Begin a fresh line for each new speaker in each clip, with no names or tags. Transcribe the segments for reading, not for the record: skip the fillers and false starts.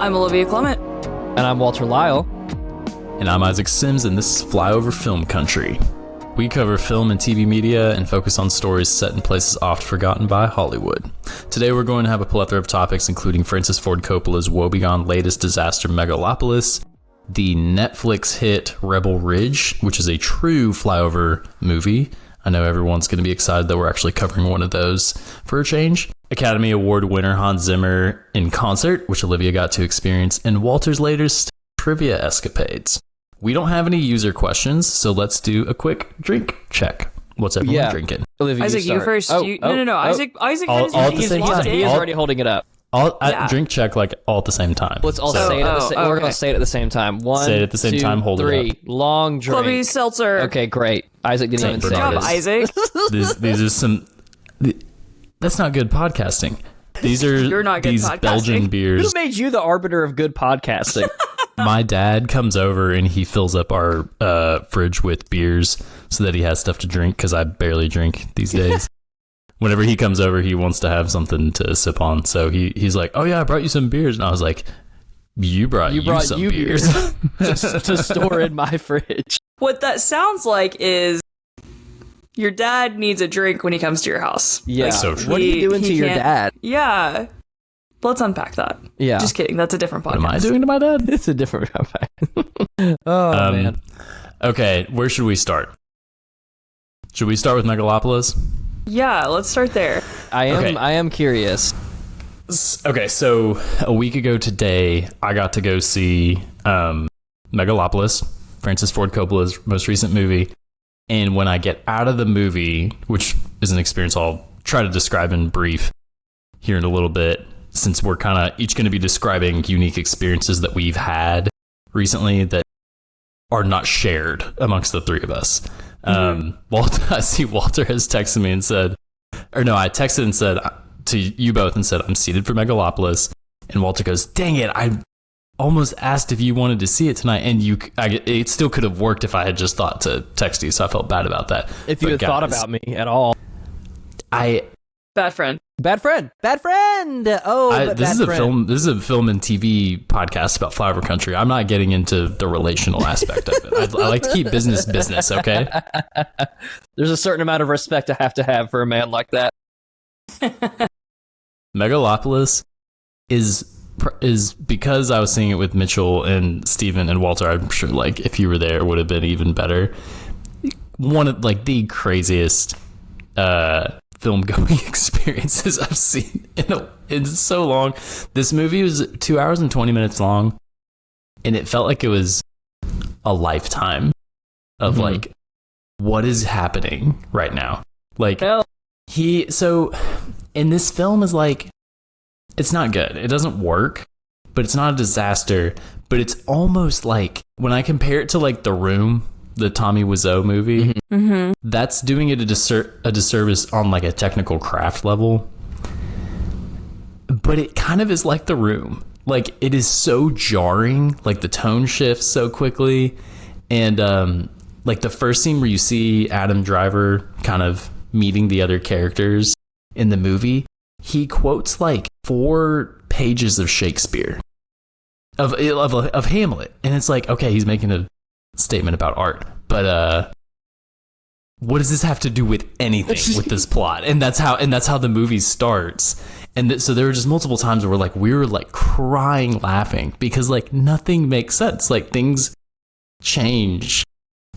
I'm Olivia Clement.
And I'm Walter Lyle.
And I'm Isaac Sims, and this is Flyover Film Country. We cover film and TV media and focus on stories set in places oft forgotten by Hollywood. Today we're going to have a plethora of topics, including Francis Ford Coppola's woebegone latest disaster Megalopolis, the Netflix hit Rebel Ridge, which is a true flyover movie. I know everyone's going to be excited that we're actually covering one of those for a change. Academy Award winner Hans Zimmer in concert, which Olivia got to experience, and Walter's latest trivia escapades. We don't have any user questions, so let's do a quick drink check. What's everyone drinking?
Olivia,
Isaac, you first. No. Isaac
all at the same time.
He is already holding it up.
Drink check like all at the same time.
Let's all say it at the same time. We're going to say it at the same time. One,
say it at the same
two,
time, hold
three.
it up.
Long drink.
Clubby seltzer.
Okay, great. Isaac didn't even say
Good job,
this.
Isaac.
These are some... That's not good podcasting. These are
You're not good
these
podcasting.
Belgian beers.
Who made you the arbiter of good podcasting?
My dad comes over and he fills up our fridge with beers so that he has stuff to drink, because I barely drink these days. Whenever he comes over, he wants to have something to sip on. So he's like, "Oh yeah, I brought you some beers." And I was like, You brought some beers
to store in my fridge.
What that sounds like is your dad needs a drink when he comes to your house.
Yeah.
Like,
So true.
What are you doing to your
can't-
dad?
Yeah. Let's unpack that.
Yeah.
Just kidding. That's a different podcast.
What am I doing to my dad?
It's a different Oh, man.
Okay, where should we start? Should we start with Megalopolis?
Yeah, let's start there.
I
Okay.
am curious.
Okay, so a week ago today, I got to go see Megalopolis, Francis Ford Coppola's most recent movie. And when I get out of the movie, which is an experience I'll try to describe in brief here in a little bit, since we're kind of each going to be describing unique experiences that we've had recently that are not shared amongst the three of us. Walter, I see Walter has texted me and said, or no, I texted and said to you both and said, I'm seated for Megalopolis. And Walter goes, dang it, I almost asked if you wanted to see it tonight. And it still could have worked if I had just thought to text you. So I felt bad about that.
If you had thought about me at all.
Bad friend.
Bad friend. Oh,
this is a film and TV podcast about Flyover Country. I'm not getting into the relational aspect of it. I like to keep business, okay?
There's a certain amount of respect I have to have for a man like that.
Megalopolis is because I was seeing it with Mitchell and Steven and Walter. I'm sure, like, if you were there, it would have been even better. One of, like, the craziest film going experiences I've seen in so long. This movie was 2 hours and 20 minutes long, and it felt like it was a lifetime of like, what is happening right now? Like, in this film is like, it's not good. It doesn't work, but it's not a disaster. But it's almost like, when I compare it to like The Room, the Tommy Wiseau movie, that's doing it a disservice on like a technical craft level. But it kind of is like The Room. Like, it is so jarring. Like, the tone shifts so quickly. And like the first scene where you see Adam Driver kind of meeting the other characters in the movie, he quotes like 4 pages of Shakespeare of Hamlet. And it's like, okay, he's making a statement about art, but what does this have to do with anything with this plot? And that's how the movie starts. And so there were just multiple times where we were like crying laughing, because like nothing makes sense. Like, things change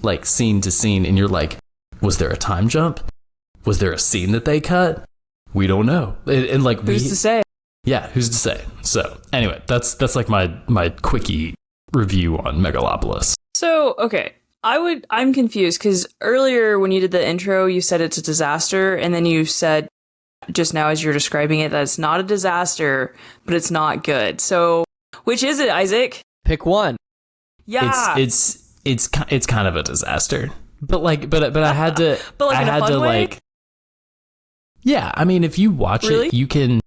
like scene to scene, and you're like, was there a time jump? Was there a scene that they cut? We don't know. And like,
Who's to say?
Yeah, who's to say? So anyway, that's like my quickie review on Megalopolis.
So, okay. I'm confused, because earlier when you did the intro, you said it's a disaster, and then you said just now as you're describing it that it's not a disaster, but it's not good. So, which is it, Isaac?
Pick one.
Yeah.
It's kind of a disaster. But I had to
But like
I
in a
had
fun
to
way?
like Yeah, I mean, if you watch
Really?
it, you can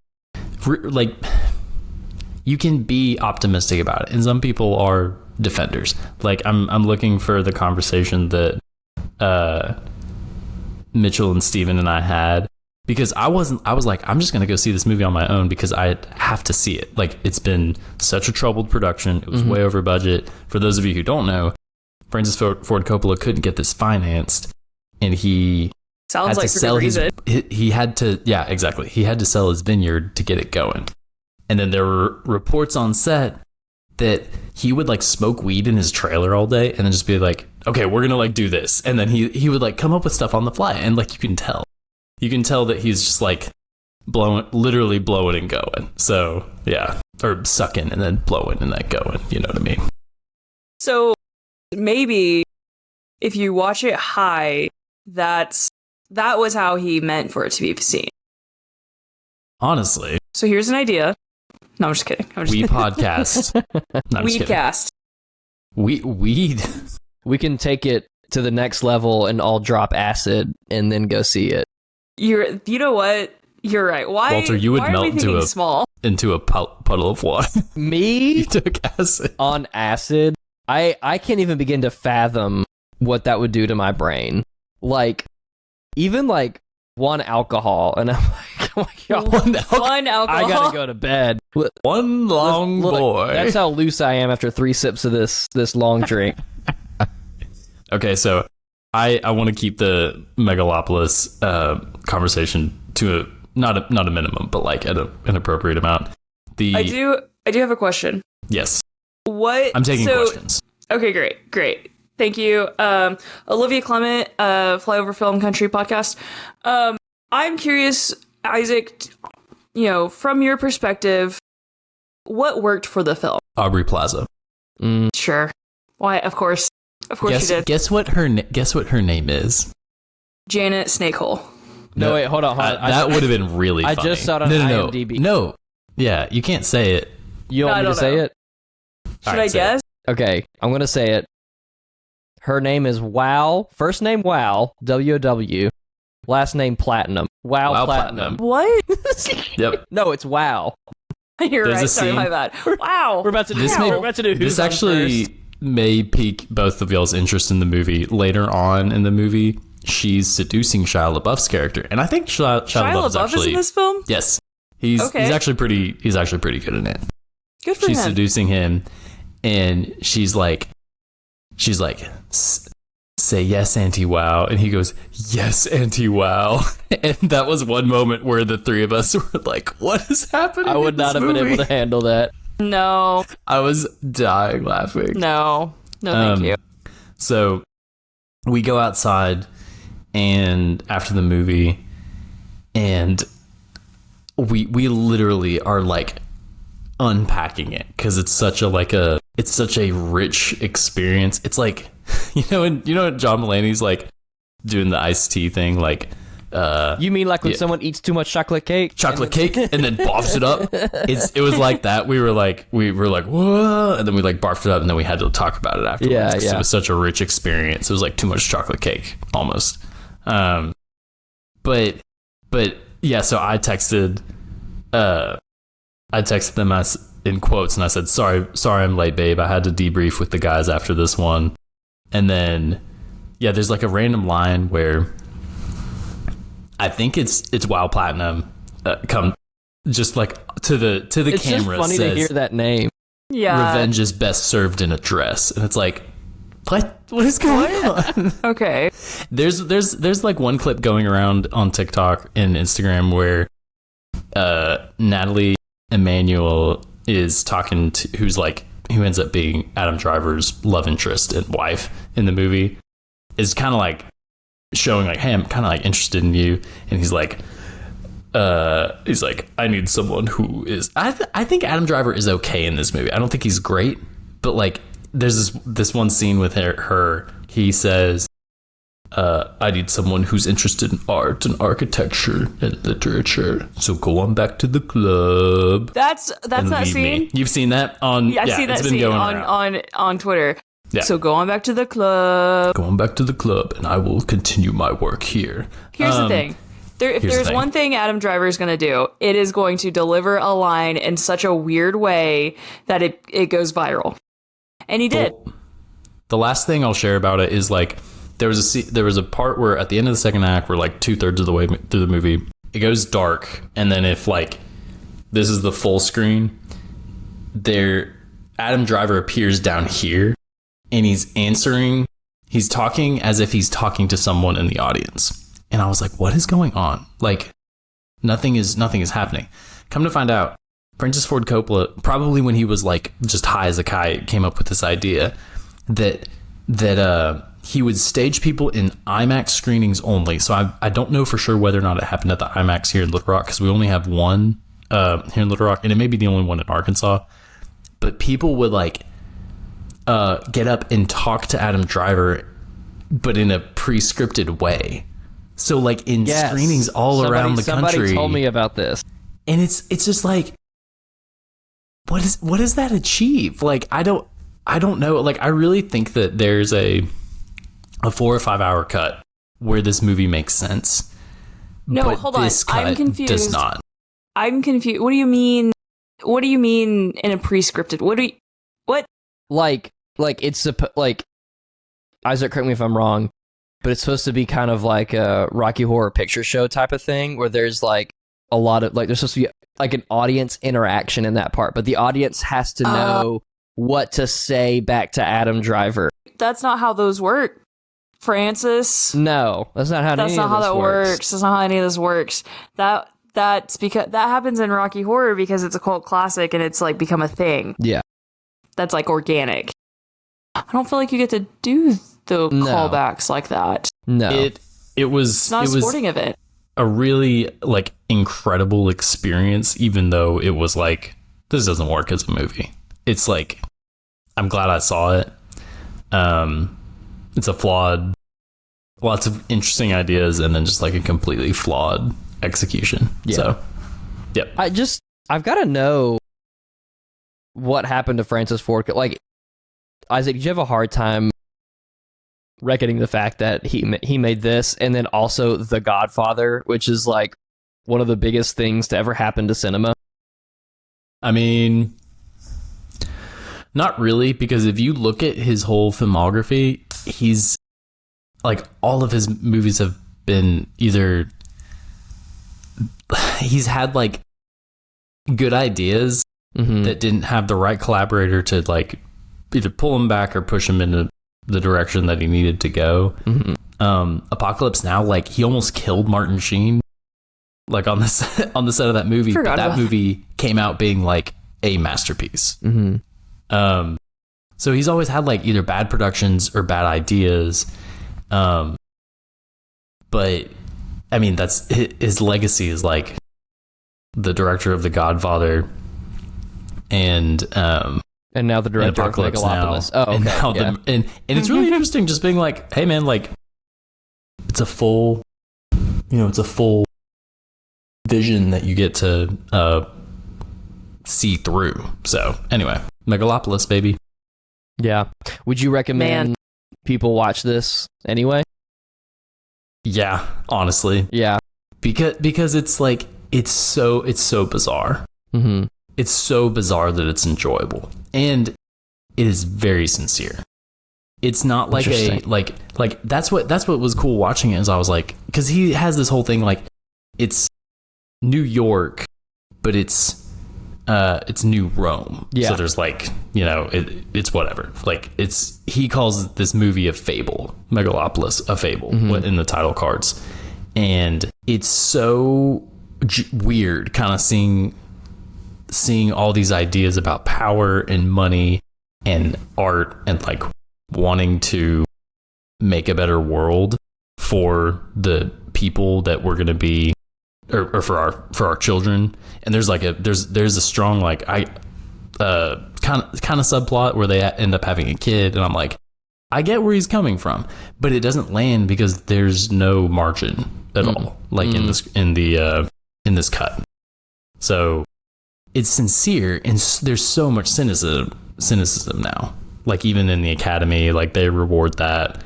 you can be optimistic about it. And some people are defenders. Like, I'm looking for the conversation that Mitchell and Steven and I had because I was like, I'm just going to go see this movie on my own because I have to see it. Like, it's been such a troubled production. It was way over budget. For those of you who don't know, Francis Ford Coppola couldn't get this financed, and he
Sounds
had
like
to sell his,
reason.
he had to, yeah, exactly. He had to sell his vineyard to get it going. And then there were reports on set that he would like smoke weed in his trailer all day and then just be like, okay, we're going to like do this. And then he would like come up with stuff on the fly. And like, you can tell that he's just like literally blowing and going. So yeah, or sucking and then blowing and then going, you know what I mean?
So maybe if you watch it high, that was how he meant for it to be seen.
Honestly.
So here's an idea. No, I'm just kidding.
We podcast. No,
We cast.
We
We can take it to the next level and all drop acid and then go see it.
You know what? You're right. Why,
Walter, you would
why are
melt
we thinking small?
into a puddle of water.
Me
You took acid.
on acid? I can't even begin to fathom what that would do to my brain. Like, even like one alcohol, and I'm like, oh my God,
One alcohol.
I gotta go to bed.
One long
Look,
boy.
that's how loose I am after 3 sips of this long drink.
Okay, so I want to keep the Megalopolis conversation to not a minimum, but like at an appropriate amount.
I do have a question.
Yes,
What?
I'm taking questions.
Okay, great. Thank you. Olivia Clement, Flyover Film Country podcast. I'm curious, Isaac, from your perspective, what worked for the film?
Aubrey Plaza.
Sure. Why? Of course you did.
Guess what her name is?
Janet Snakehole.
No, wait, hold on.
That would have been really
I
funny.
just saw it on
no,
IMDb.
No. Yeah, you can't say it.
You
No,
want
I
me to
don't
say
know.
it?
Should
Alright,
I
say
guess?
Okay, I'm gonna say it. Her name is Wow. First name Wow. W-O-W. Last name Platinum. Wow, Platinum.
What?
Yep.
No, it's Wow.
You're
There's
right.
a
Sorry,
scene-
my bad. Wow.
We're about to do.
This
We're about to do. Who's
This
on
actually
first.
may pique both of y'all's interest in the movie. Later on in the movie, she's seducing Shia LaBeouf's character, and I think Shia LaBeouf is
LaBeouf
actually
is in this film?
yes. He's actually pretty good in it.
Good for
She's
him.
seducing him, and she's like, say yes, Auntie Wow, and he goes, yes, Auntie Wow, and that was one moment where the three of us were like, what is happening?
I would not have been able to handle that.
No.
I was dying laughing.
No, thank you.
So we go outside and after the movie, and we literally are like unpacking it because it's such a rich experience. It's like when John Mulaney's like doing the iced tea thing, like
You mean like when someone eats too much chocolate cake
and then barfs it up? It was like that. We were like whoa, and then we like barfed it up, and then we had to talk about it afterwards.
Yeah,
'cause
yeah.
It was such a rich experience. It was like too much chocolate cake almost. But yeah. So I texted them as in quotes, and I said, sorry I'm late, babe. I had to debrief with the guys after this one. And then yeah, there's like a random line where I think it's Wow Platinum come just like to the
It's
camera.
just funny
says,
to hear that name.
Yeah.
revenge is best served in a dress, and it's like, what is going on?
Okay.
There's like one clip going around on TikTok and Instagram where Natalie Emmanuel is talking to who ends up being Adam Driver's love interest and wife in the movie, is kind of like showing like, hey, I'm kind of like interested in you, and he's like I need someone who is I think Adam Driver is okay in this movie. I don't think he's great, but like there's this one scene with her he says I need someone who's interested in art and architecture and literature, so go on back to the club.
That's
and
that
leave
scene.
me. You've seen that on
Yeah, I've seen that
it's been
scene
going
on,
around.
on Twitter.
Yeah.
So go on back to the club.
Going back to the club, and I will continue my work here.
Here's the thing. If
here's the
there's
thing.
one thing Adam Driver is going to do, it is going to deliver a line in such a weird way that it goes viral. And he did.
The last thing I'll share about it is like there was a part where at the end of the second act, we're like 2/3 of the way through the movie, it goes dark, and then if like this is the full screen, there Adam Driver appears down here, and he's talking as if he's talking to someone in the audience. And I was like, what is going on? Like nothing is happening. Come to find out, Francis Ford Coppola, probably when he was like just high as a kite, came up with this idea that he would stage people in IMAX screenings only. So I don't know for sure whether or not it happened at the IMAX here in Little Rock, because we only have one here in Little Rock, and it may be the only one in Arkansas. But people would like get up and talk to Adam Driver, but in a pre-scripted way. So like in screenings all around the country.
Somebody told me about this.
And it's just like, what does that achieve? Like, I don't know. Like, I really think that there's a 4 or 5 hour cut where this movie makes sense.
No,
but
hold on.
this cut
I'm confused.
does not.
I'm confused. What do you mean? What do you mean in a pre-scripted? What?
Like it's like, Isaac, correct me if I'm wrong, but it's supposed to be kind of like a Rocky Horror Picture Show type of thing, where there's like a lot of like, there's supposed to be like an audience interaction in that part, but the audience has to know what to say back to Adam Driver.
That's not how those work, Francis.
No, that's not how
That's not how that works. That's not how any of this works. That's because that happens in Rocky Horror because it's a cult classic and it's like become a thing.
Yeah.
That's like organic. I don't feel like you get to do the callbacks like that.
No.
It's
not a sporting event.
A really like incredible experience, even though it was like, this doesn't work as a movie. It's like, I'm glad I saw it. It's a flawed, lots of interesting ideas, and then just like a completely flawed execution.
Yeah.
So, yep.
I've got to know what happened to Francis Ford. Like, Isaac, did you have a hard time reckoning the fact that he made this, and then also The Godfather, which is like one of the biggest things to ever happen to cinema?
I mean, not really, because if you look at his whole filmography, he's like, all of his movies have been either he's had like good ideas that didn't have the right collaborator to like either pull him back or push him into the direction that he needed to go. Apocalypse Now, like, he almost killed Martin Sheen, like on the set of that movie. But that movie came out being like a masterpiece. So he's always had like either bad productions or bad ideas. But I mean, that's his legacy is like the director of The Godfather and now the director of Megalopolis.
Oh, okay.
And it's really interesting just being like, hey man, like, it's a full vision that you get to see through. So anyway, Megalopolis, baby.
Yeah. Would you recommend people watch this anyway?
Yeah, honestly.
Yeah.
Because it's like, it's so bizarre. It's so bizarre that it's enjoyable, and it is very sincere. It's not like like that's what was cool watching it, is I was like, because he has this whole thing like, it's New York, but it's New Rome.
Yeah.
So there's like, it's whatever. Like, he calls this movie a fable, Megalopolis, a fable in the title cards, and it's so weird, kind of seeing all these ideas about power and money and art and like wanting to make a better world for the people that we're going to be, or for our children. And there's like there's a strong like kind of subplot where they end up having a kid, and I'm like, I get where he's coming from, but it doesn't land because there's no margin at all, like in this cut. So it's sincere, and there's so much cynicism now. Like, even in the Academy, like, they reward that.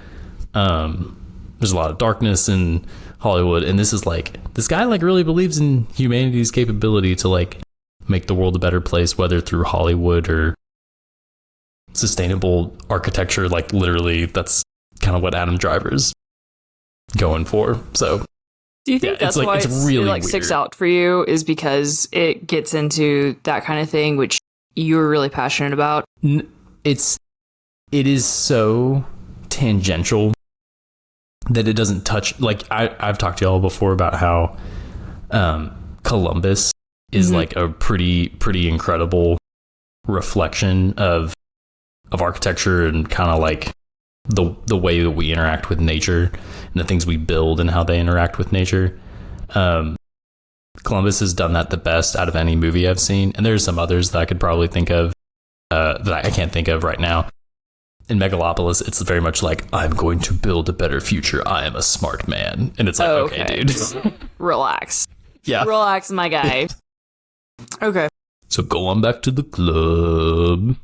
There's a lot of darkness in Hollywood, and this is like, this guy like really believes in humanity's capability to like make the world a better place, whether through Hollywood or sustainable architecture. Like, literally, that's kind of what Adam Driver's going for. So
Do you think that's why
it's really
it like
weird.
sticks out for you? Is because it gets into that kind of thing, which you were really passionate about?
It is so tangential that it doesn't touch. Like I've talked to y'all before about how Columbus is like a pretty incredible reflection of architecture and kind of like the way that we interact with nature and the things we build and how they interact with nature. Columbus has done that the best out of any movie I've seen, and there's some others that I could probably think of that I can't think of right now. In Megalopolis, it's very much like, I'm going to build a better future. I am a smart man. And it's like, okay dude.
Relax.
Yeah.
Relax, my guy. Okay.
So go on back to the club.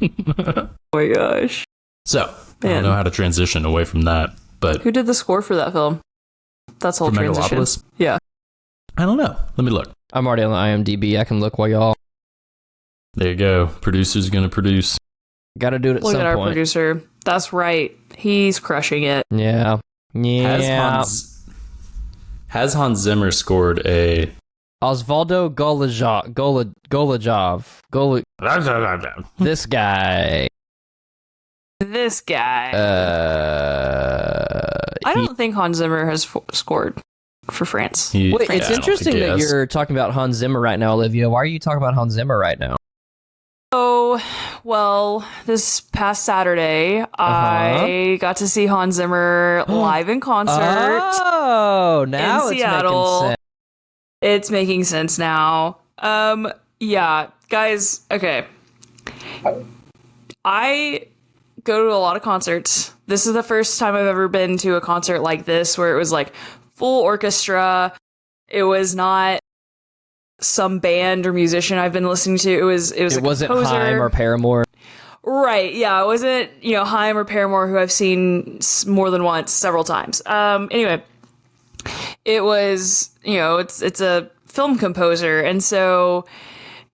Oh my gosh.
So, I don't know how to transition away from that, but...
Who did the score for that film? That's whole transition.
Megalopolis?
Yeah.
I don't know. Let me look.
I'm already on IMDb. I can look while y'all.
There you go. Producer's gonna produce.
Gotta do it at
Look
some
at our
point.
producer. That's right. He's crushing it.
Yeah.
Has Hans Zimmer scored a...
Osvaldo Golajov. This guy.
This guy. I don't think Hans Zimmer has scored for France.
Wait, it's interesting that you're talking about Hans Zimmer right now, Olivia. Why are you talking about Hans Zimmer right now?
Oh, well, this past Saturday, I got to see Hans Zimmer live in concert.
Oh, now
in
it's
Seattle.
making sense.
It's making sense now. Yeah, guys, okay. I go to a lot of concerts. This is the first time I've ever been to a concert like this where it was like full orchestra. It was not some band or musician I've been listening to. It wasn't
Haim or Paramore.
Right, yeah, it wasn't, Haim or Paramore, who I've seen more than once, several times. Anyway, it was, it's a film composer, and so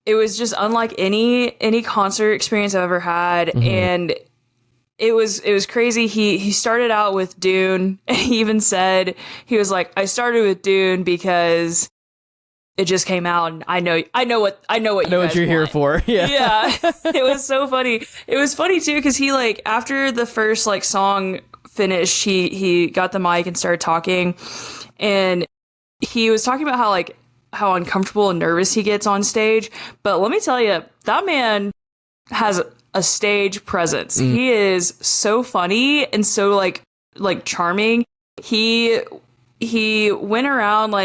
it was just unlike any concert experience I've ever had, and it was crazy. He started out with Dune, and he even said, he was like, I started with Dune because it just came out, and I know what
you're here for.
Yeah. It was so funny. It was funny too because he after the first song finished, he got the mic and started talking, and he was talking about how uncomfortable and nervous he gets on stage. But let me tell you, that man has a stage presence. He is so funny and so charming. He went around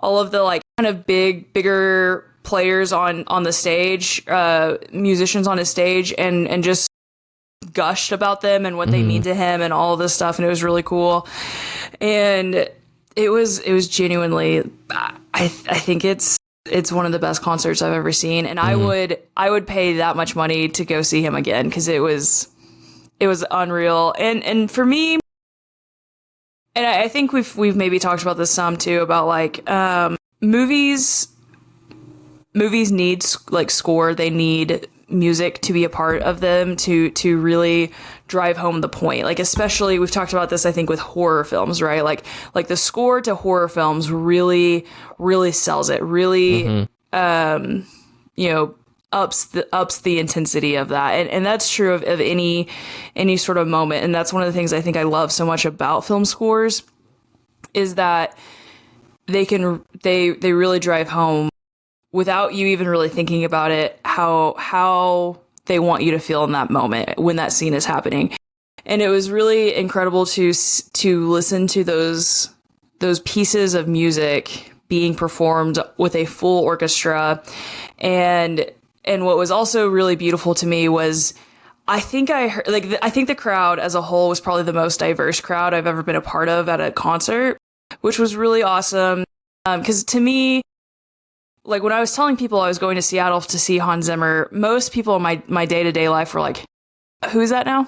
all of the kind of bigger players on the stage, musicians on his stage, and just gushed about them and what they mean to him and all of this stuff, and it was really cool. And it was genuinely, I think it's one of the best concerts I've ever seen, and I would pay that much money to go see him again because it was unreal. And for me, and I think we've maybe talked about this some too, about movies need score. They need music to be a part of them to really drive home the point. Especially, we've talked about this, I think, with horror films, right? Like the score to horror films really sells it. Really, ups the intensity of that, and that's true of any sort of moment. And that's one of the things I think I love so much about film scores is that they really drive home, without you even really thinking about it, how they want you to feel in that moment when that scene is happening. And it was really incredible to listen to those pieces of music being performed with a full orchestra. And what was also really beautiful to me was, I think the crowd as a whole was probably the most diverse crowd I've ever been a part of at a concert, which was really awesome. Because to me, when I was telling people I was going to Seattle to see Hans Zimmer, most people in my day-to-day life were like, who's that now?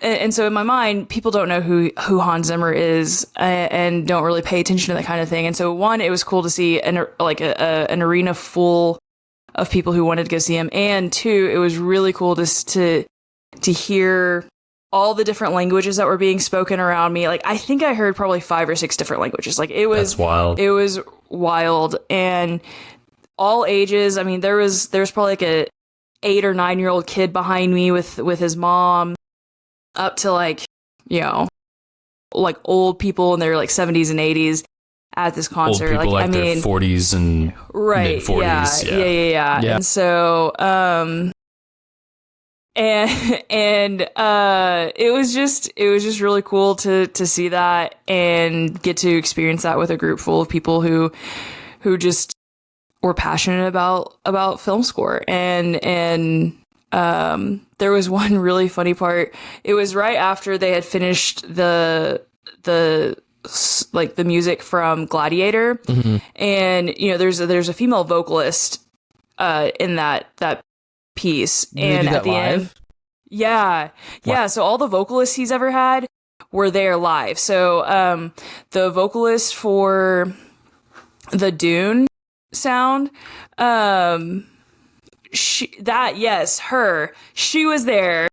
And so in my mind, people don't know who Hans Zimmer is and don't really pay attention to that kind of thing. And so, one, it was cool to see an arena full of people who wanted to go see him. And two, it was really cool to hear all the different languages that were being spoken around me. Like, I think I heard probably 5 or 6 different languages. Like, it was
That's wild.
It was wild, and all ages. I mean, there was probably like a 8 or 9-year-old kid behind me with his mom, up to like, you know, like old people in their like 70s and 80s at this concert.
Old people like
their
40s and
right,
mid-40s.
Yeah. And so, and it was just really cool to see that and get to experience that with a group full of people who just were passionate about film score. And there was one really funny part. It was right after they had finished the music from Gladiator, and you know, there's a female vocalist in that piece.
Did
and
they do
at
that
the
live?
end, yeah. So all the vocalists he's ever had were there live. So the vocalist for the Dune sound, she was there.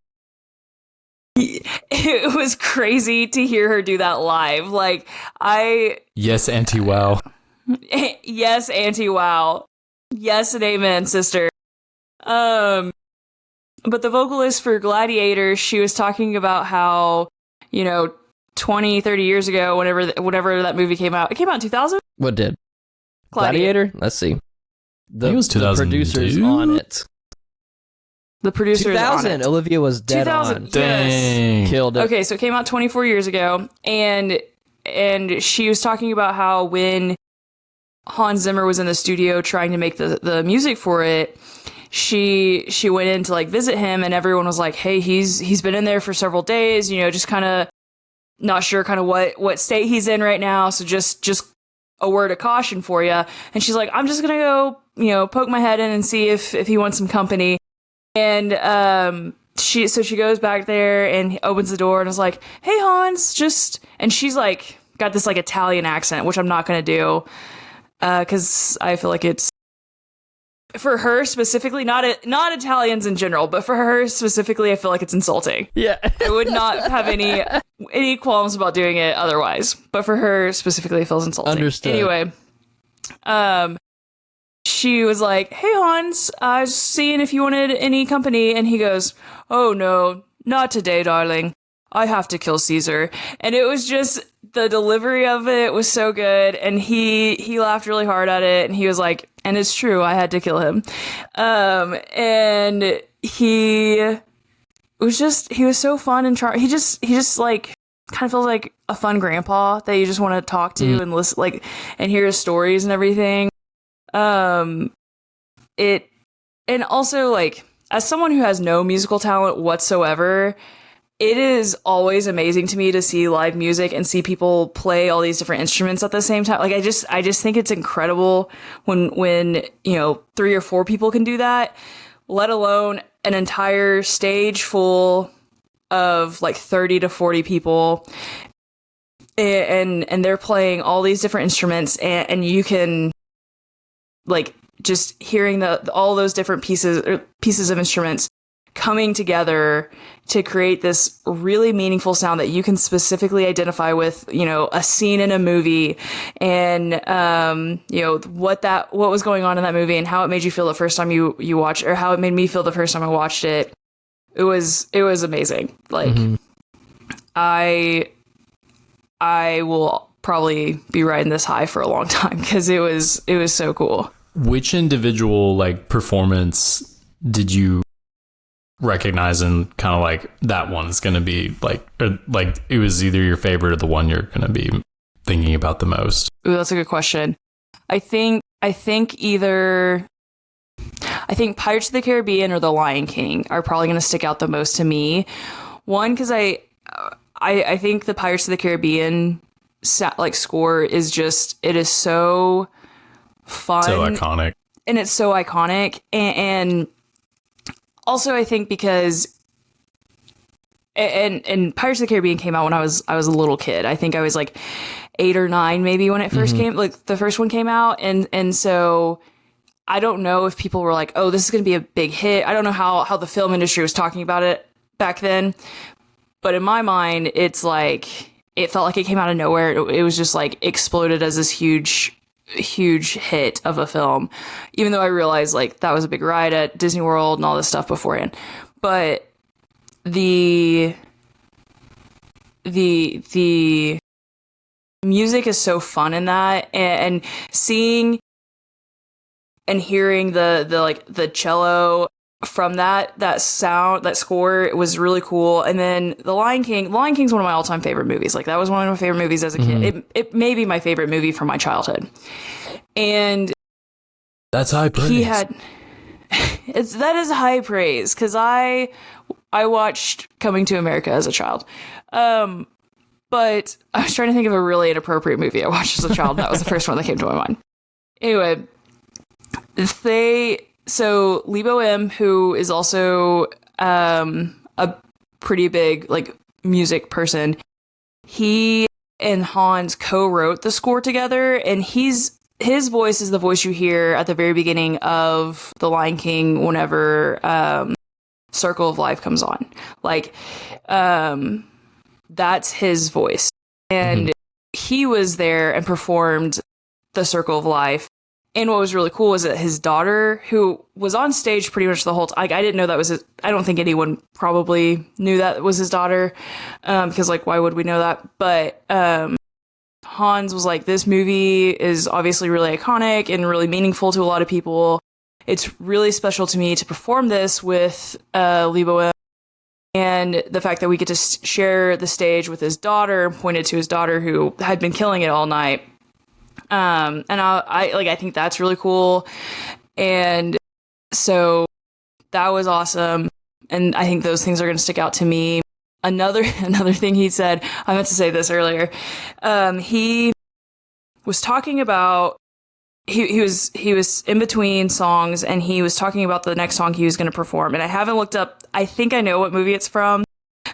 It was crazy to hear her do that live. Like,
Yes, Auntie Wow.
yes, Auntie Wow. Yes, and amen, sister. But the vocalist for Gladiator, she was talking about how, you know, 20, 30 years ago, whenever that movie came out. It came out in 2000?
What did? Gladiator? Let's see.
I think it was
The
2002?
producers on it.
The producers
2000.
on it.
Olivia was dead
2000,
on.
yes.
Dang.
Killed it.
Okay, so it came out 24 years ago, and she was talking about how when Hans Zimmer was in the studio trying to make the music for it, she went in to like visit him, and everyone was like, hey, he's been in there for several days, you know, just kind of not sure kind of what state he's in right now, so just a word of caution for you. And she's like, I'm just gonna go, you know, poke my head in and see if he wants some company. And she goes back there and opens the door and is like, hey, Hans, and she's like got this like Italian accent, which I'm not gonna do because I feel like it's, for her specifically, not Italians in general, but for her specifically, I feel like it's insulting.
Yeah.
I would not have any qualms about doing it otherwise, but for her specifically, it feels insulting.
Understood.
Anyway, she was like, hey, Hans, I was seeing if you wanted any company. And he goes, oh, no, not today, darling. I have to kill Caesar. And it was just, the delivery of it was so good. And he laughed really hard at it. And he was like, and it's true, I had to kill him. And he was so fun and he just like kind of feels like a fun grandpa that you just want to talk to and listen, like, and hear his stories and everything. And also, like, as someone who has no musical talent whatsoever, it is always amazing to me to see live music and see people play all these different instruments at the same time. Like, I just think it's incredible when, you know, 3 or 4 people can do that, let alone an entire stage full of like 30 to 40 people. And they're playing all these different instruments, and you can, like, just hearing all those different pieces of instruments coming together to create this really meaningful sound that you can specifically identify with, you know, a scene in a movie, and you know, what was going on in that movie and how it made you feel the first time you watched, or how it made me feel the first time I watched it. It was amazing. Like, I will probably be riding this high for a long time because it was so cool.
Which individual, like, performance did you recognize and kind of like, that one's going to be like, or like, it was either your favorite or the one you're going to be thinking about the most?
Ooh, that's a good question. I think either Pirates of the Caribbean or The Lion King are probably going to stick out the most to me. One, because I think the Pirates of the Caribbean score is just, it is so fun,
So iconic.
and it's so iconic, and also I think because and Pirates of the Caribbean came out when I was a little kid. I think I was like 8 or 9 maybe when it first came, like the first one came out, and so I don't know if people were like, oh, this is going to be a big hit. I don't know how the film industry was talking about it back then, But in my mind, it's like, it felt like it came out of nowhere. It was just like exploded as this huge hit of a film, even though I realized like that was a big ride at Disney World and all this stuff beforehand. But the music is so fun in that, and seeing and hearing the cello from that sound, that score, it was really cool. And then The Lion King's one of my all-time favorite movies. Like, that was one of my favorite movies as a kid. It may be my favorite movie from my childhood. And
that's high praise.
That is high praise, because I watched Coming to America as a child. But I was trying to think of a really inappropriate movie I watched as a child. That was the first one that came to my mind. Anyway, so Lebo M, who is also a pretty big like music person, he and Hans co-wrote the score together, and his voice is the voice you hear at the very beginning of The Lion King whenever Circle of Life comes on. Like, that's his voice. And he was there and performed the Circle of Life. And what was really cool was that his daughter, who was on stage pretty much the whole time, like, I didn't know that was his, I don't think anyone probably knew that was his daughter, because, like, why would we know that? But Hans was like, this movie is obviously really iconic and really meaningful to a lot of people. It's really special to me to perform this with Lebo M. And the fact that we get to share the stage with his daughter, pointed to his daughter who had been killing it all night. And I think that's really cool. And so that was awesome. And I think those things are going to stick out to me. Another thing he said, I meant to say this earlier. He was talking about, he was in between songs, and he was talking about the next song he was going to perform. And I haven't looked up, I think I know what movie it's from,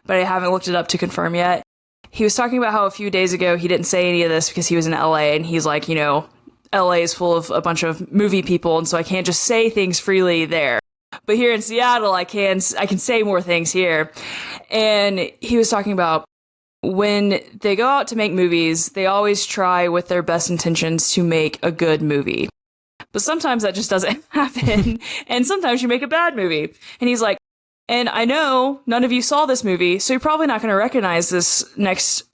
but I haven't looked it up to confirm yet. He was talking about how a few days ago he didn't say any of this because he was in LA, and he's like, LA is full of a bunch of movie people, and so I can't just say things freely there. But here in Seattle, I can say more things here. And he was talking about when they go out to make movies, they always try with their best intentions to make a good movie. But sometimes that just doesn't happen, and sometimes you make a bad movie. And he's like, and I know none of you saw this movie, so you're probably not going to recognize this next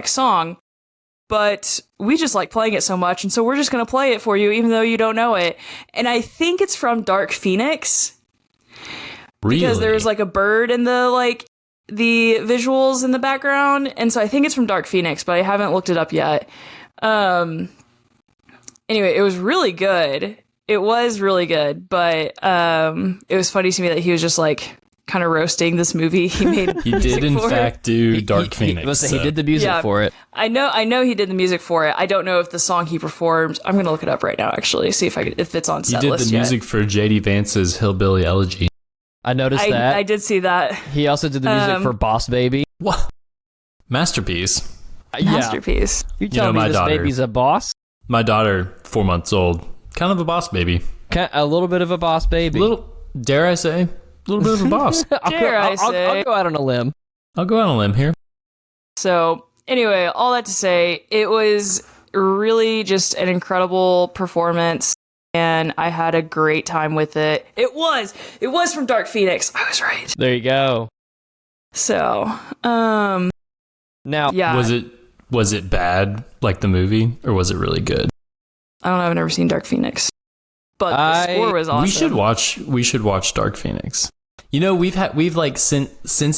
song, but we just like playing it so much, and so we're just going to play it for you, even though you don't know it. And I think it's from Dark Phoenix. Really? Because there's like a bird in the visuals in the background, and so I think it's from Dark Phoenix, but I haven't looked it up yet. Anyway, it was really good. It was really good, but it was funny to me that he was just like kind of roasting this movie he made.
He did in fact do Dark Phoenix.
He did the music for it.
I know he did the music for it. I don't know if the song he performed. I'm gonna look it up right now, actually, see if it's on set list.
He did the music for J.D. Vance's Hillbilly Elegy.
I noticed that.
I did see that.
He also did the music for Boss Baby.
What? Masterpiece.
Masterpiece.
You telling me this baby's a boss?
My daughter, 4 months old, kind of a boss baby.
A little bit of a boss baby.
Dare I say, a little bit of a boss.
I'll go out on a limb.
I'll go out on a limb here.
So anyway, all that to say, it was really just an incredible performance, and I had a great time with it. It was from Dark Phoenix. I was right.
There you go.
So,
now,
yeah.
Was it bad like the movie, or was it really good?
I don't know. I've never seen Dark Phoenix, but the score was awesome.
We should watch Dark Phoenix. We've like since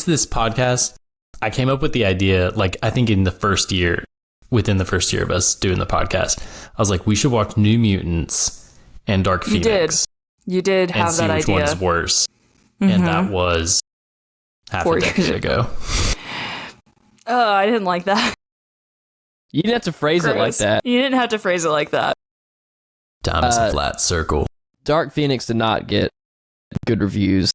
this podcast, I came up with the idea, like, I think within the first year of us doing the podcast, I was like, we should watch New Mutants and Dark Phoenix.
You did have that idea.
And see which one's worse. Mm-hmm. And that was half a decade ago.
Oh, I didn't like that.
You didn't have to phrase it like that.
You didn't have to phrase it like that.
Time is a flat circle.
Dark Phoenix did not get good reviews.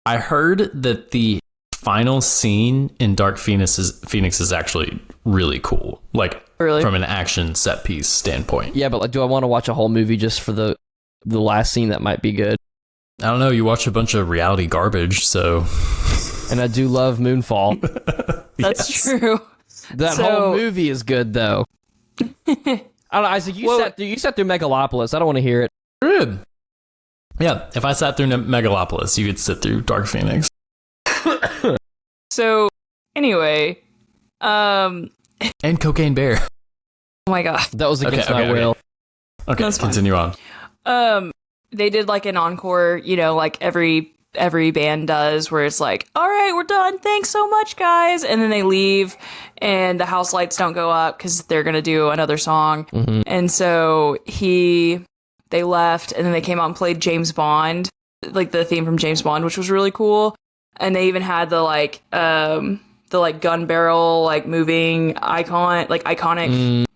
I heard that the final scene in Dark Phoenix is actually really cool. Like, really? From an action set piece standpoint.
Yeah, but like, do I want to watch a whole movie just for the last scene that might be good?
I don't know. You watch a bunch of reality garbage, so...
And I do love Moonfall.
That's true.
That whole movie is good, though. I don't know, Isaac, you sat through Megalopolis. I don't want to hear it.
Good. Yeah, if I sat through Megalopolis, you could sit through Dark Phoenix.
So, anyway,
and Cocaine Bear.
Oh my god.
That was against my will.
Okay, continue on.
They did like an encore, like every band does, where it's like, all right, we're done. Thanks so much, guys. And then they leave and the house lights don't go up because they're going to do another song.
Mm-hmm.
And so they left and then they came out and played James Bond, like the theme from James Bond, which was really cool. And they even had the gun barrel, like moving iconic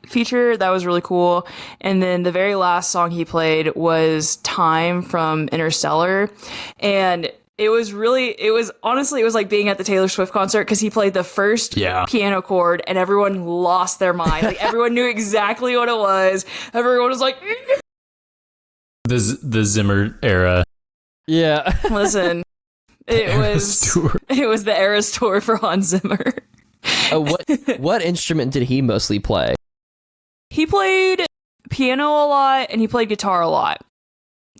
feature. That was really cool. And then the very last song he played was Time from Interstellar. And it was like being at the Taylor Swift concert, because he played the first piano chord and everyone lost their mind. Like everyone knew exactly what it was. Everyone was like,
the Zimmer era.
Yeah.
Listen, it was the Eras tour for Hans Zimmer.
What instrument did he mostly play?
He played piano a lot and he played guitar a lot.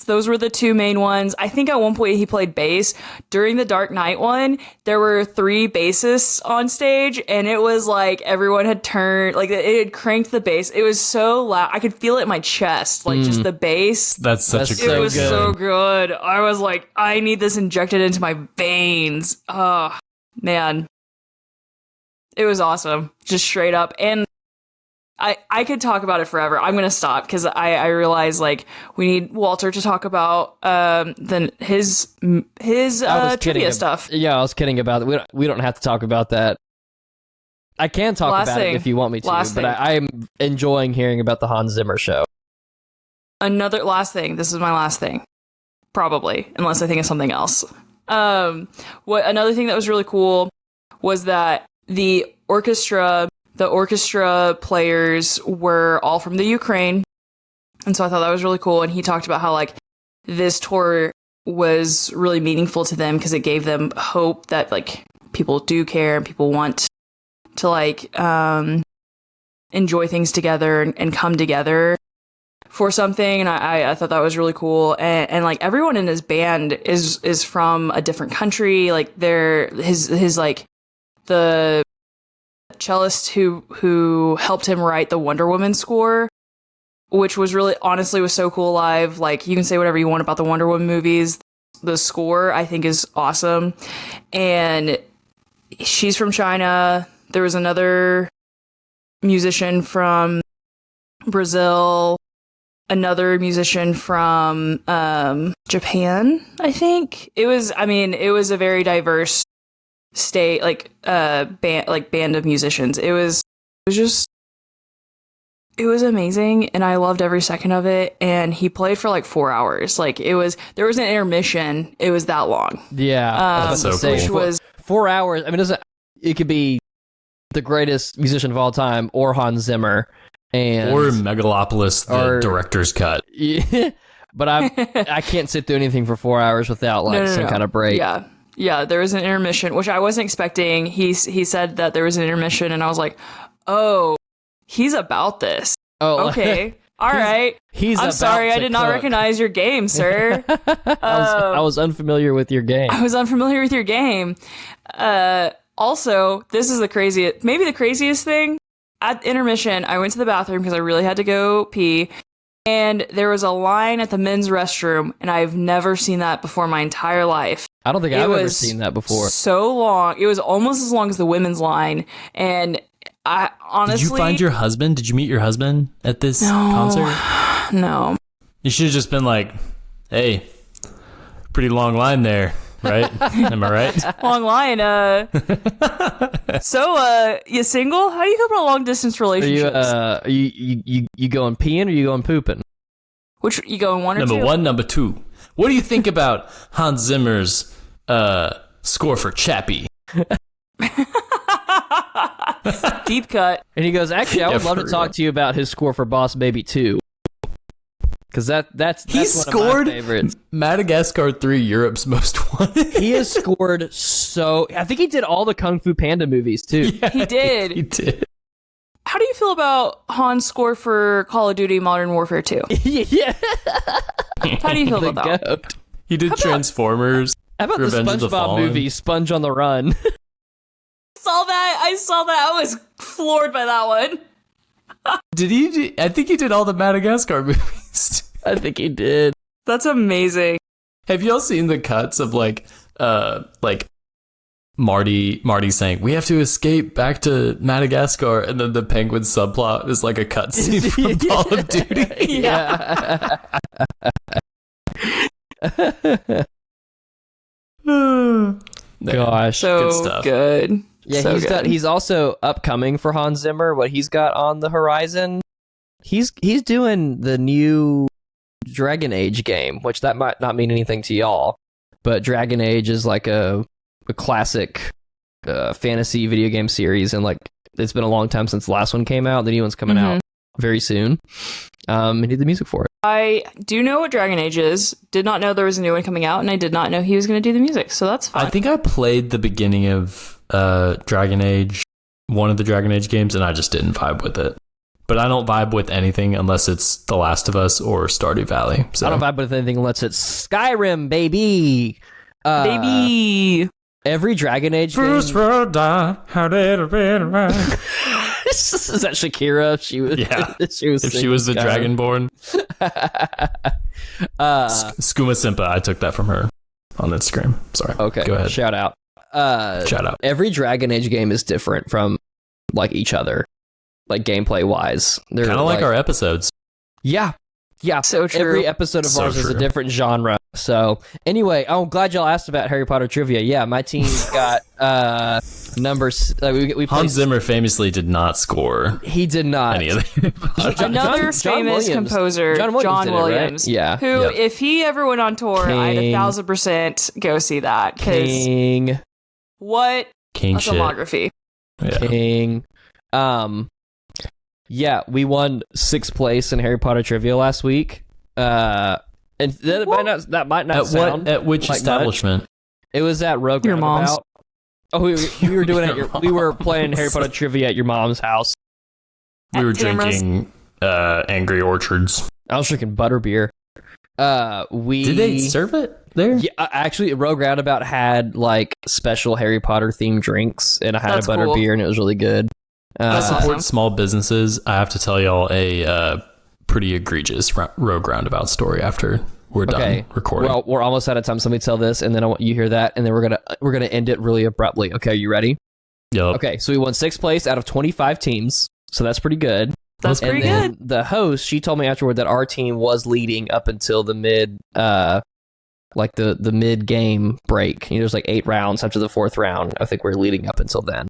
Those were the two main ones. I think at one point he played bass. During the Dark Knight one, there were 3 bassists on stage, and it was like everyone had turned, like it had cranked the bass. It was so loud. I could feel it in my chest, like just the bass.
That's
It was so good. I was like, I need this injected into my veins. Oh, man. It was awesome. Just straight up. And I could talk about it forever. I'm going to stop because I realize like we need Walter to talk about his trivia stuff.
Yeah, I was kidding about it. We don't have to talk about that. I can talk about it if you want me to, but I'm enjoying hearing about the Hans Zimmer show.
Another last thing. This is my last thing. Probably, unless I think of something else. Another thing that was really cool was that the orchestra players were all from the Ukraine. And so I thought that was really cool. And he talked about how like this tour was really meaningful to them because it gave them hope that like people do care and people want to like enjoy things together and come together for something. And I thought that was really cool. And like everyone in his band is from a different country. Like his like the cellist who helped him write the Wonder Woman score, which was really, honestly, was so cool live. Like, you can say whatever you want about the Wonder Woman movies. The score, I think, is awesome. And she's from China. There was another musician from Brazil, another musician from Japan, I think. It was a very diverse state, band of musicians. It was amazing, and I loved every second of it. And he played for like 4 hours. Like there was an intermission. It was that long.
Yeah,
that's so cool.
Which was
4 hours. I mean, it could be the greatest musician of all time, or Hans Zimmer, or
Megalopolis, the director's cut.
Yeah, but I can't sit through anything for 4 hours without some kind of break.
Yeah, there was an intermission, which I wasn't expecting. He said that there was an intermission, and I was like, oh, he's about this.
Oh,
okay. All right. I'm sorry, I did not recognize your game, sir.
I was unfamiliar with your game.
Also, this is maybe the craziest thing. At intermission, I went to the bathroom because I really had to go pee. And there was a line at the men's restroom, and I've never seen that before my entire life.
I don't think I've ever seen that before.
So long. It was almost as long as the women's line. And I honestly...
Did you find your husband? Did you meet your husband at this concert? No. You should have just been like, hey, pretty long line there, right? Am I right?
Long line. So, you single? How do you feel about long distance relationships?
Are you going peeing or you going pooping?
Which, you going one or two?
Number 1, number 2. What do you think about Hans Zimmer's score for Chappie?
Deep cut.
And he goes, actually, I would love to talk to you about his score for Boss Baby 2. Because that's
He
one
scored
of my favorites.
Madagascar 3, Europe's Most Wanted.
He has scored so... I think he did all the Kung Fu Panda movies, too.
Yeah,
He did.
He did.
How do you feel about Han's score for Call of Duty Modern Warfare 2?
Yeah.
How do you feel
The
about that?
goat.
He did Transformers.
How about
Revenge
the
of the
SpongeBob
Fallen.
movie, Sponge on the Run?
I saw that. I was floored by that one.
Did he? I think he did all the Madagascar movies.
I think he did.
That's amazing.
Have y'all seen the cuts of like Marty saying we have to escape back to Madagascar, and then the penguin subplot is like a cutscene from Call of Duty?
Yeah. Gosh.
So
Good stuff.
good.
Yeah,
So good.
he's also upcoming for Hans Zimmer. What he's got on the horizon, he's doing the new Dragon Age game, which that might not mean anything to y'all, but Dragon Age is like a classic fantasy video game series, and like it's been a long time since the last one came out. The new one's coming out very soon. And he did the music for it.
I do know what Dragon Age is. Did not know there was a new one coming out, and I did not know he was going to do the music. So that's fine.
I think I played the beginning of Dragon Age, one of the Dragon Age games, and I just didn't vibe with it. But I don't vibe with anything unless it's The Last of Us or Stardew Valley. So
I don't vibe with anything unless it's Skyrim, baby.
Baby.
Every Dragon Age game.
First world die, how did it been right?
Is that Shakira? She was.
Yeah.
she was.
If she was the
Skyrim.
Dragonborn. Skuma Simpa, I took that from her on Instagram. Sorry.
Okay.
Go ahead.
Shout out.
Shout out.
Every Dragon Age game is different from like each other, like gameplay wise. They're
Kind of like our episodes.
Yeah.
So true.
Every episode of
So
ours is a
true.
different genre. So anyway, I'm glad y'all asked about Harry Potter trivia. Yeah, my team got numbers. We played,
Hans Zimmer famously did not score
he did not.
any of them.
Another
John
famous
Williams.
composer,
John Williams did it, right?
Williams.
Yeah.
Who,
Yep.
if he ever went on tour, I'd
King.
1,000% go see that. Because
King.
what
King
a
shit.
filmography.
Yeah.
King. Yeah, we won 6th place in Harry Potter trivia last week. And that might not
At
sound
what? At which
like
establishment?
It was at Rogue
Your mom's.
Roundabout. Oh, we were doing
Your
we were playing
mom's.
Harry Potter trivia at your mom's house.
We
At
were
Tamara's.
drinking Angry Orchards.
I was drinking butterbeer.
Did they serve it there?
Yeah, actually, Rogue Roundabout had like special Harry Potter themed drinks, and I had
That's
a butterbeer,
cool.
and it was really good.
I support
awesome.
small businesses. I have to tell y'all a pretty egregious Rogue Roundabout story after we're done recording.
Well, we're almost out of time, so let me tell this, and then I want you to hear that, and then we're gonna end it really abruptly. Okay, you ready?
Yup.
Okay, so we won 6th place out of 25 teams, so that's pretty good.
That's
And
pretty
then
good.
the host, she told me afterward that our team was leading up until the mid, like the mid game break. You know, there's like 8 rounds after the 4th round. I think we're leading up until then.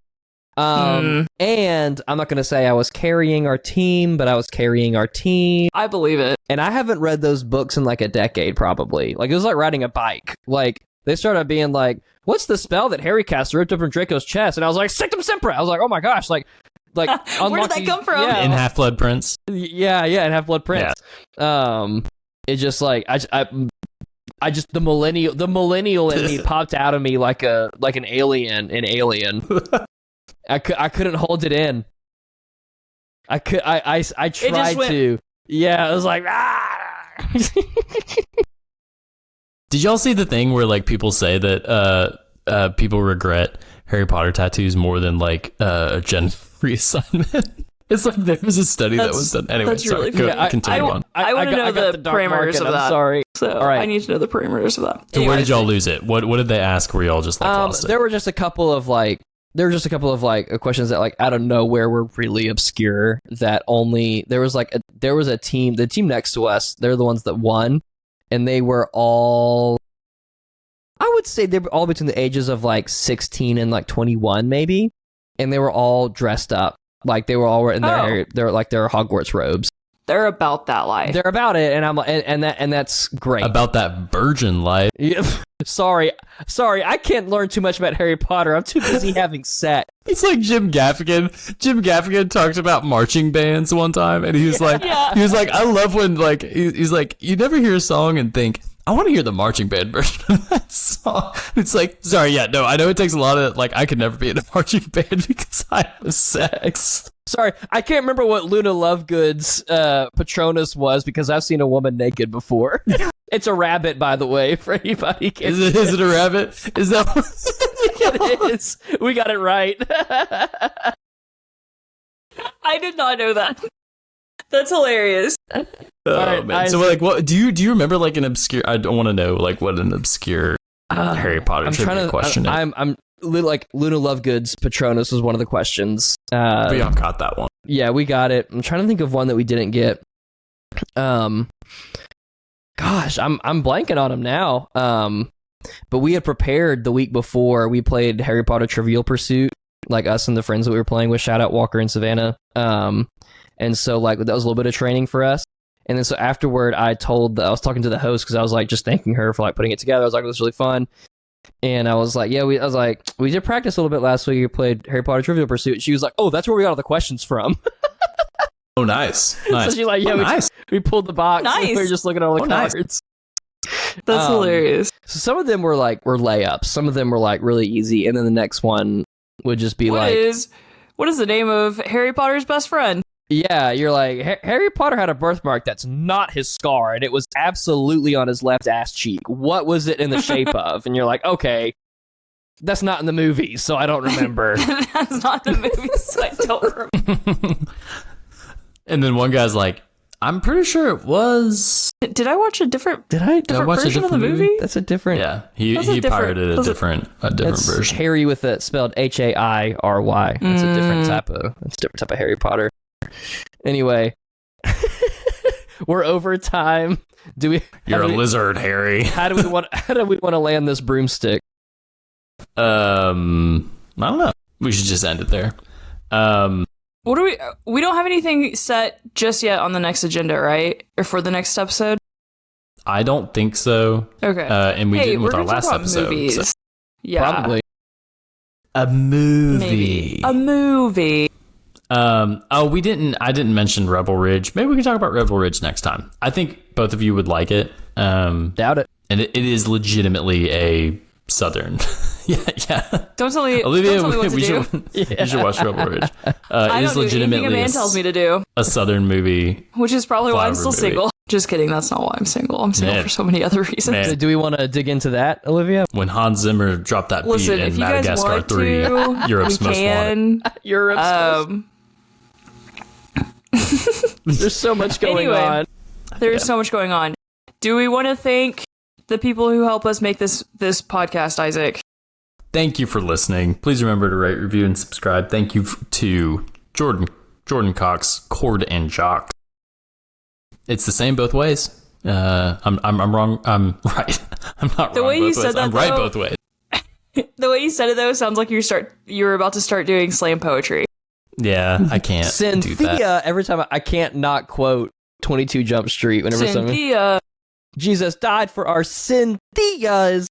And I'm not gonna say I was carrying our team, but I was carrying our team.
I believe it.
And I haven't read those books in like a decade, probably. Like it was like riding a bike. Like they started being like, "What's the spell that Harry cast ripped open Draco's chest?" And I was like, "Sectum Sempra." I was like, "Oh my gosh!" Like
Where did that
unlucky-
come from?
Yeah,
In Half-Blood Prince.
yeah, and Half-Blood Prince. It's just like I just the millennial in me popped out of me like an alien in Alien. I couldn't hold it in. I tried
went-
to. Yeah, I was like ah.
Did y'all see the thing where like people say that people regret Harry Potter tattoos more than like a Gen reassignment? It's like there was a study that was done. Anyway,
that's
sorry.
really
Go,
cool. Yeah,
continue on.
I want to know
got
the
dark
parameters
market,
of
I'm
that.
sorry.
So
All right.
I need to know the parameters of that.
So where
Anyway.
did y'all lose it? What did they ask where y'all just like lost
There
it?
were just a couple of questions that like out of nowhere were really obscure. That only there was a team. The team next to us, they're the ones that won, and they were all. I would say they were all between the ages of like 16 and like 21, maybe, and they were all dressed up like they were all in their Hogwarts robes.
They're about that life.
They're about it, and I'm like, and that's great.
About that virgin life.
Yeah. Sorry, I can't learn too much about Harry Potter. I'm too busy having sex.
It's like Jim Gaffigan. Jim Gaffigan talked about marching bands one time, and he was like, I love when like he's like, you never hear a song and think, I want to hear the marching band version of that song. It's like, sorry, I know it takes a lot of like, I could never be in a marching band because I have sex.
Sorry, I can't remember what Luna Lovegood's Patronus was because I've seen a woman naked before. It's a rabbit, by the way, for anybody.
Is it a rabbit? Is that what
it is? We got it right.
I did not know that. That's hilarious.
Oh, right, man. So like, what do you remember like an obscure? I don't want to know like what an obscure Harry Potter trivia question is.
I'm like Luna Lovegood's Patronus was one of the questions.
We all got that one.
Yeah, we got it. I'm trying to think of one that we didn't get. Gosh, I'm blanking on them now. But we had prepared the week before. We played Harry Potter Trivial Pursuit, like us and the friends that we were playing with. Shout out Walker and Savannah. And so like that was a little bit of training for us. And then so afterward, I was talking to the host because I was like just thanking her for like putting it together. I was like, it was really fun. And I was like, we did practice a little bit last week. We played Harry Potter Trivial Pursuit. She was like, oh, that's where we got all the questions from.
Oh, nice.
So she's like, yeah,
nice.
We pulled the box.
Nice.
And we were just looking at all the cards.
Nice.
That's hilarious.
So some of them were layups. Some of them were like really easy. And then the next one would just be what is
the name of Harry Potter's best friend?
Yeah, you're like, Harry Potter had a birthmark that's not his scar, and it was absolutely on his left ass cheek. What was it in the shape of? And you're like, okay, that's not in the movies, so I don't remember.
That's not in the movies, so I don't remember.
And then one guy's like, I'm pretty sure it was.
Did I watch a different?
Watch
version
a
of the
different
movie?
That's a different.
Yeah, he pirated a different version.
Harry with it spelled Hairy. That's a different type of Harry Potter. Anyway, we're over time.
You're a lizard, Harry.
How do we want to land this broomstick?
I don't know. We should just end it there.
What do we don't have anything set just yet on the next agenda, right? Or for the next episode?
I don't think so.
Okay.
And we didn't with our last episode.
Movies.
So.
Yeah.
Probably.
A movie.
Maybe. A movie.
I didn't mention Rebel Ridge. Maybe we can talk about Rebel Ridge next time. I think both of you would like it.
Doubt it.
And it is legitimately a Southern. yeah.
Don't tell me,
Olivia,
don't tell me what to do.
You should watch Rebel Ridge.
It is legitimately a man tells me to do.
A Southern movie.
Which is probably why I'm still single. Just kidding. That's not why I'm single. I'm single for so many other reasons.
Man.
Do we want to dig into that, Olivia?
When Hans Zimmer dropped that beat in Madagascar 3, Europe's Most Wanted.
Europe's Most. There's so much going on.
There's so much going on. Do we want to thank the people who help us make this podcast, Isaac?
Thank you for listening. Please remember to rate, review, and subscribe. Thank you to Jordan Cox, Cord and Jock. It's the same both ways. I'm wrong. I'm right. I'm not
the
wrong.
Way
both
you
ways.
said that,
I'm right both ways.
The way you said it though sounds like you're about to start doing slam poetry.
Yeah, I can't
Cynthia,
do that.
Every time I can't not quote 22 Jump Street whenever
Cynthia.
Jesus died for our Cynthias.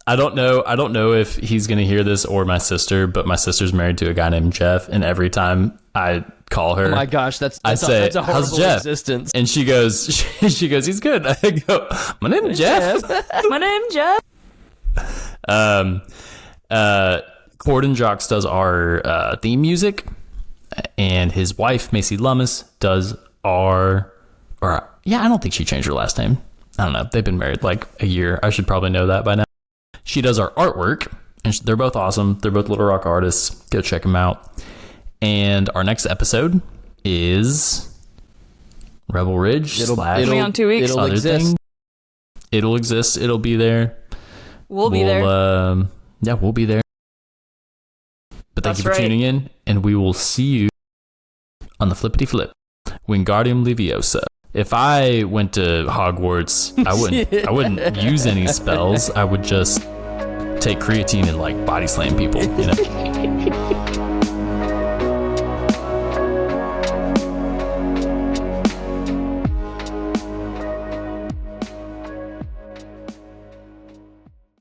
I don't know if he's gonna hear this or my sister, but my sister's married to a guy named Jeff, and every time I call her,
oh my gosh, that's
a
horrible
how's Jeff?
existence.
And she goes, he's good. I go, my name's Jeff.
My name's Jeff.
Cord and Jocks does our theme music, and his wife Macy Lummis does I don't think she changed her last name. I don't know. They've been married like a year. I should probably know that by now. She does our artwork, and they're both awesome. They're both Little Rock artists. Go check them out. And our next episode is Rebel Ridge.
It'll be on 2 weeks.
It'll exist.
It'll exist. It'll be there.
We'll be there.
Yeah, we'll be there. But thank you for tuning in, and we will see you on the flippity flip. Wingardium Leviosa. If I went to Hogwarts, I wouldn't use any spells. I would just take creatine and like body slam people, you know.